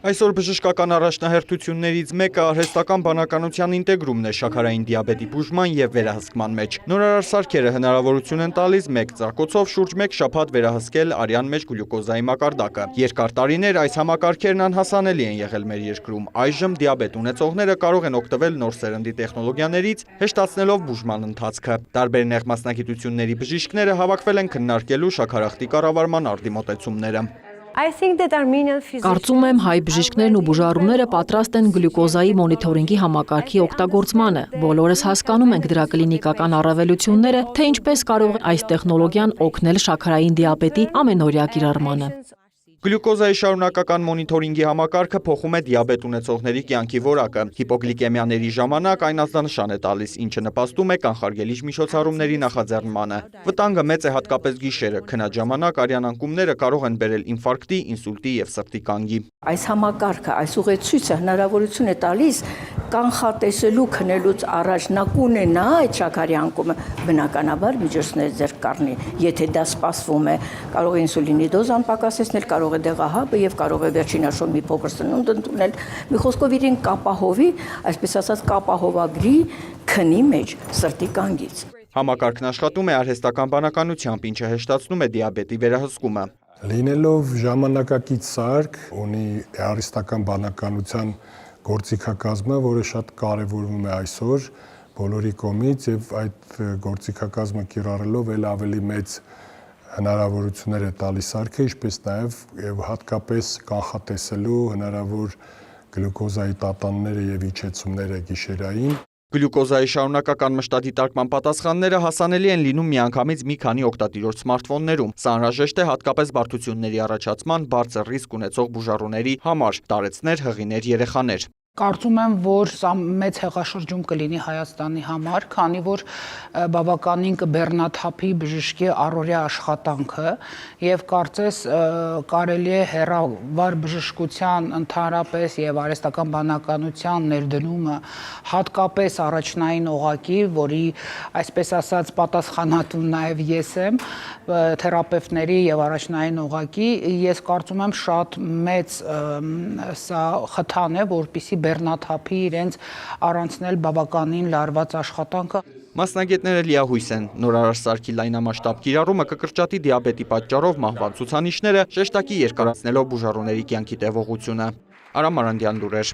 Այսօր բժշկական առաջնահերթություններից մեկը արհեստական բանականության ինտեգրումն է շաքարային դիաբետի բուժման և վերահսկման մեջ։ Նորարար սարքերը հնարավորություն են տալիս մեկ ծակոցով շուրջ մեկ շաբաթ վերահսկել արյան մեջ գլյուկոզայի մակարդակը։ Երկար տարիներ այս համակարգերն անհասանելի են եղել մեր երկրում։ Այժմ դիաբետ ունեցողները կարող են օգտվել նոր սերնդի տեխնոլոգիաներից, հեշտացնելով բուժման ընթացքը։ Տարբեր նեղ մասնագիտությունների բժիշկները հավաքվել են քննարկելու շաքարախտի կառավարման արդի Կարծում եմ հայ բժիշկներն ու բուժառուները պատրաստ են գլյուկոզայի մոնիթորինգի համակարգի օգտագործմանը։ Բոլորս հասկանում ենք դրա կլինիկական առավելությունները, թե ինչպես կարող է այս տեխնոլոգիան օգնել շաքարային դիաբետի ամենօրյա կիրառմանը։ Գլյուկոզայի շարունակական մոնիթորինգի համակարգը փոխում է դիաբետ ունեցողների կյանքի որակը։ Հիպոգլիկեմիաների ժամանակ այն ազդանշան է տալիս, ինչը նպաստում է կանխարգելիչ միջոցառումների նախաձեռնմանը։ Վտանգը մեծ է հատկապես գիշերը, քնած ժամանակ արյան անկումները կարող են բերել ինֆարկտի, ինսուլտի և սրտի կանգի։ Այս համակարգը, այս ուղեցույցը հնարավորություն է տալիս կանխատեսելու քնելուց առաջ նա կունենա այդ շաքարի անկումը, բնականաբար միջոցներ ձեռք կառնի, եթե դա սպասվում է, կարող է ինսուլինի դոզան պակասեցնել, կարող է դեղահաբը եւ կարող է վերջին հաշվով մի փոքր սնունդ ընդունել, մի խոսքով իրեն կապահովի, այսպես ասած կապահովագրի քնի մեջ սրտի կանգից։ Համակարգն աշխատում է արհեստական բանականությամբ, ինչը հեշտացնում է դիաբետի վերահսկումը։ Լինելով ժամանակակից սարք, ունի արհեստական բանականության գործիքակազմը, որը շատ կարևորվում է այսօր բոլորի կողմից եւ այդ գործիքակազմը կիրառելով էլ ավելի մեծ հնարավորություններ է տալիս սարքը, ինչպես նաեւ հատկապես կանխատեսելու հնարավոր գլյուկոզայի տատանումները եւ իջեցումները գիշերային։ Գլյուկոզայի շարունակական մշտադիտարկման պատասխանները հասանելի են լինում միանգամից մի քանի օգտատիրոջ սմարթֆոններում։ Սա անհրաժեշտ է հատկապես բարդությունների առաջացման բարձր ռիսկ ունեցող բուժառուների համար՝ տարեցներ, հղիներ, երեխաներ։ Կարծում եմ, որ սա մեծ հեղաշրջում կլինի Հայաստանի համար, քանի որ բավականին կբեռնաթափի բժշկի առօրյա աշխատանքը եւ կարծես կարելի է հեռավար բժշկության ընդհանրապես եւ արհեստական բանականության ներդրումը հատկապես առաջնային օղակի, որի այսպես ասած պատասխանատուն նաեւ ես եմ, թերապևտների եւ առաջնային օղակի, ես կարծում եմ շատ մեծ սա խթան է, որպեսզի բեռնաթափի իրենց առանցնել բավականին լարված աշխատանքը։ Մասնագետները լիահույս են, նորարար սարքի լայնամասշտաբ կիրառումը կկրճատի դիաբետի պատճառով մահվան ցուցանիշները, շեշտակի երկարացնելով բուժառուների կյանքի տևողությունը։ Արամ Մարանդյան լուրեր։